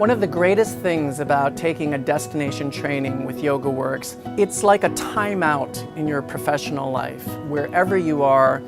One of the greatest things about taking a destination training with YogaWorks, it's like a timeout in your professional life. Wherever you are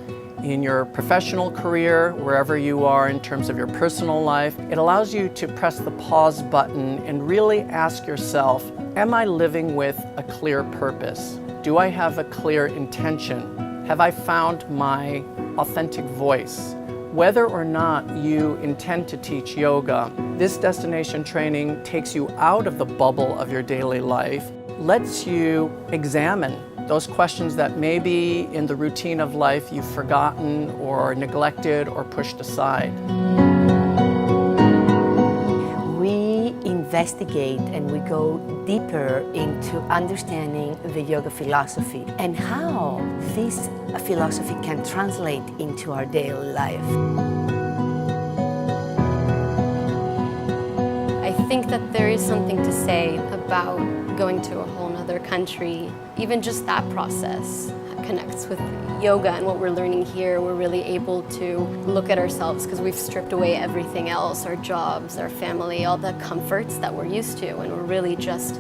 in your professional career, wherever you are in terms of your personal life, it allows you to press the pause button and really ask yourself, am I living with a clear purpose? Do I have a clear intention? Have I found my authentic voice? Whether or not you intend to teach yoga, this destination training takes you out of the bubble of your daily life, lets you examine those questions that maybe in the routine of life you've forgotten or neglected or pushed aside. We investigate and we go deeper into understanding the yoga philosophy and how this philosophy can translate into our daily life. I think that there is something to say about going to a whole nother country. Even just that process connects with yoga and what we're learning here. We're really able to look at ourselves because we've stripped away everything else, our jobs, our family, all the comforts that we're used to, and we're really just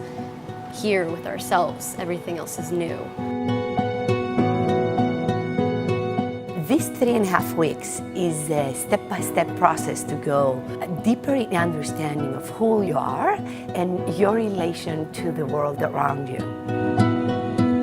here with ourselves. Everything else is new. These 3.5 weeks is a step-by-step process to go deeper in understanding of who you are and your relation to the world around you.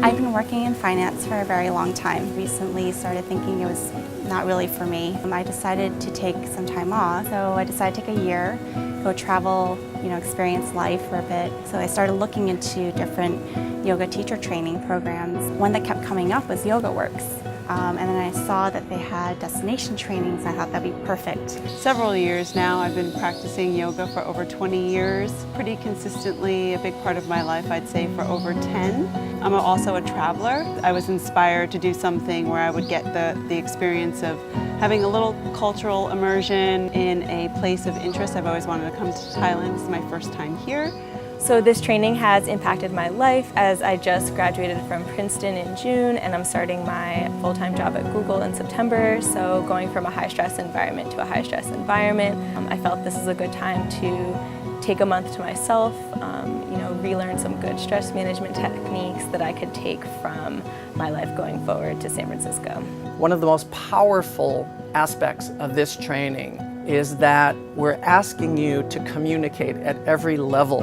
I've been working in finance for a very long time. Recently started thinking it was not really for me. I decided to take some time off, so I decided to take a year, go travel, experience life for a bit. So I started looking into different yoga teacher training programs. One that kept coming up was YogaWorks. And then I saw that they had destination trainings. I thought that'd be perfect. Several years now, I've been practicing yoga for over 20 years, pretty consistently, a big part of my life, I'd say for over 10. I'm also a traveler. I was inspired to do something where I would get the experience of having a little cultural immersion in a place of interest. I've always wanted to come to Thailand. This is my first time here. So this training has impacted my life as I just graduated from Princeton in June and I'm starting my full-time job at Google in September. So going from a high-stress environment to a high-stress environment, I felt this is a good time to take a month to myself, relearn some good stress management techniques that I could take from my life going forward to San Francisco. One of the most powerful aspects of this training is that we're asking you to communicate at every level,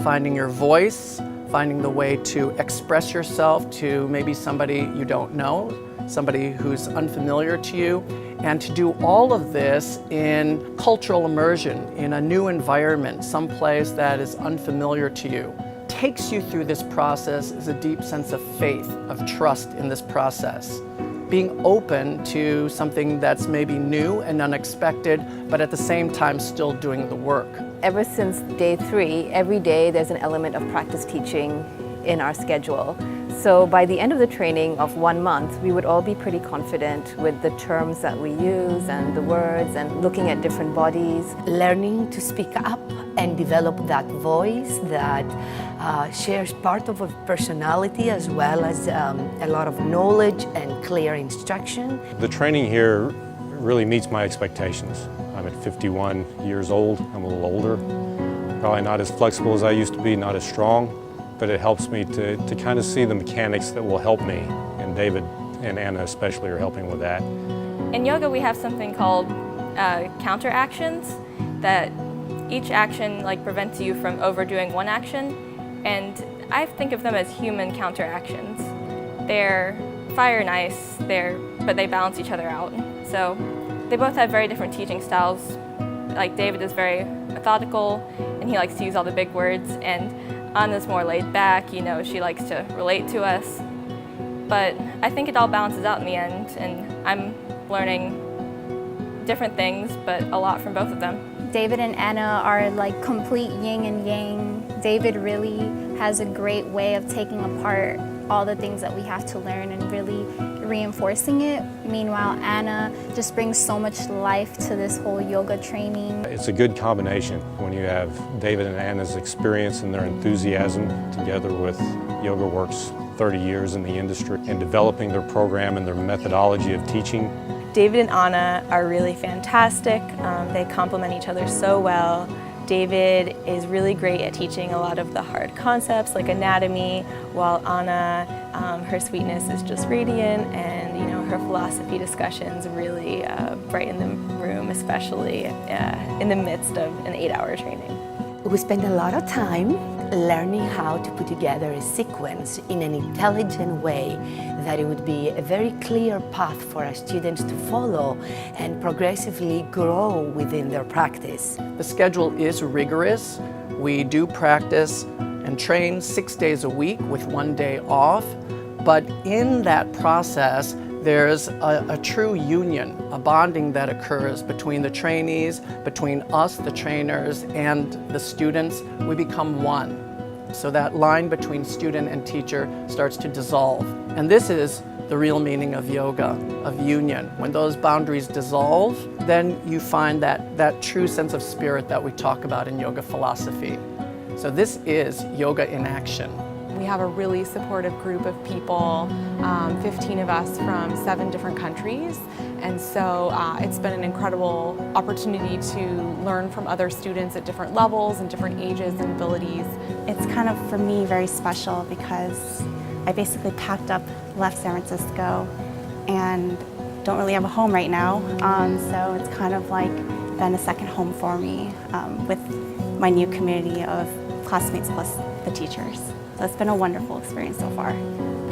finding your voice, finding the way to express yourself to maybe somebody you don't know, somebody who's unfamiliar to you, and to do all of this in cultural immersion, in a new environment, someplace that is unfamiliar to you. Takes you through this process is a deep sense of faith, of trust in this process. Being open to something that's maybe new and unexpected, but at the same time still doing the work. Ever since day 3, every day there's an element of practice teaching in our schedule. So by the end of the training of 1 month, we would all be pretty confident with the terms that we use and the words and looking at different bodies. Learning to speak up and develop that voice that shares part of a personality as well as a lot of knowledge and clear instruction. The training here really meets my expectations. I'm at 51 years old, I'm a little older, probably not as flexible as I used to be, not as strong, but it helps me to kind of see the mechanics that will help me, and David and Anna especially are helping with that. In yoga we have something called counter actions, that each action prevents you from overdoing one action, and I think of them as human counter actions. They're fire and ice, but they balance each other out. So they both have very different teaching styles. Like David is very methodical and he likes to use all the big words, and Anna's more laid back, she likes to relate to us. But I think it all balances out in the end, and I'm learning different things, but a lot from both of them. David and Anna are like complete yin and yang. David really has a great way of taking apart all the things that we have to learn and really reinforcing it. Meanwhile, Anna just brings so much life to this whole yoga training. It's a good combination when you have David and Anna's experience and their enthusiasm together with YogaWorks' 30 years in the industry and developing their program and their methodology of teaching. David and Anna are really fantastic. They complement each other so well. David is really great at teaching a lot of the hard concepts like anatomy, while Anna, her sweetness is just radiant, and her philosophy discussions really brighten the room, especially in the midst of an 8-hour training. We spend a lot of time learning how to put together a sequence in an intelligent way that it would be a very clear path for our students to follow and progressively grow within their practice. The schedule is rigorous. We do practice and train 6 days a week with 1 day off, but in that process, there's a true union, a bonding that occurs between the trainees, between us, the trainers, and the students. We become one. So that line between student and teacher starts to dissolve. And this is the real meaning of yoga, of union. When those boundaries dissolve, then you find that true sense of spirit that we talk about in yoga philosophy. So this is yoga in action. We have a really supportive group of people, 15 of us from 7 different countries, and so it's been an incredible opportunity to learn from other students at different levels and different ages and abilities. It's kind of, for me, very special because I basically packed up, left San Francisco, and don't really have a home right now, so it's kind of like been a second home for me with my new community of classmates plus the teachers. So it's been a wonderful experience so far.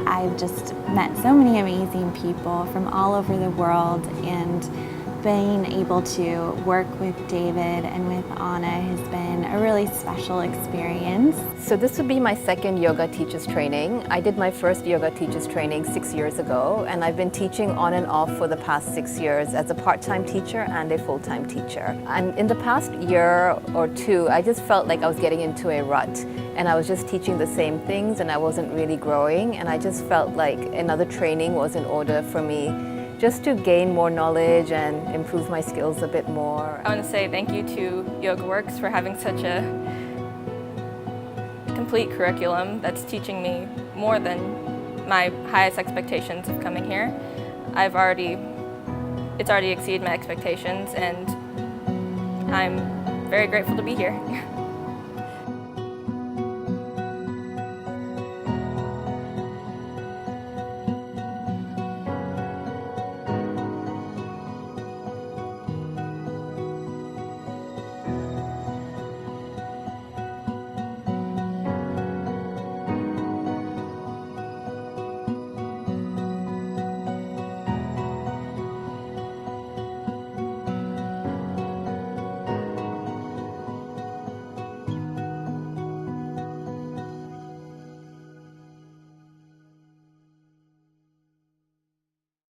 I've just met so many amazing people from all over the world, and being able to work with David and with Anna has been a really special experience. So this would be my second yoga teachers training. I did my first yoga teachers training 6 years ago, and I've been teaching on and off for the past 6 years as a part-time teacher and a full-time teacher. And in the past year or two, I just felt like I was getting into a rut, and I was just teaching the same things and I wasn't really growing, and I just felt like another training was in order for me just to gain more knowledge and improve my skills a bit more. I want to say thank you to YogaWorks for having such a complete curriculum that's teaching me more than my highest expectations of coming here. It's already exceeded my expectations, and I'm very grateful to be here.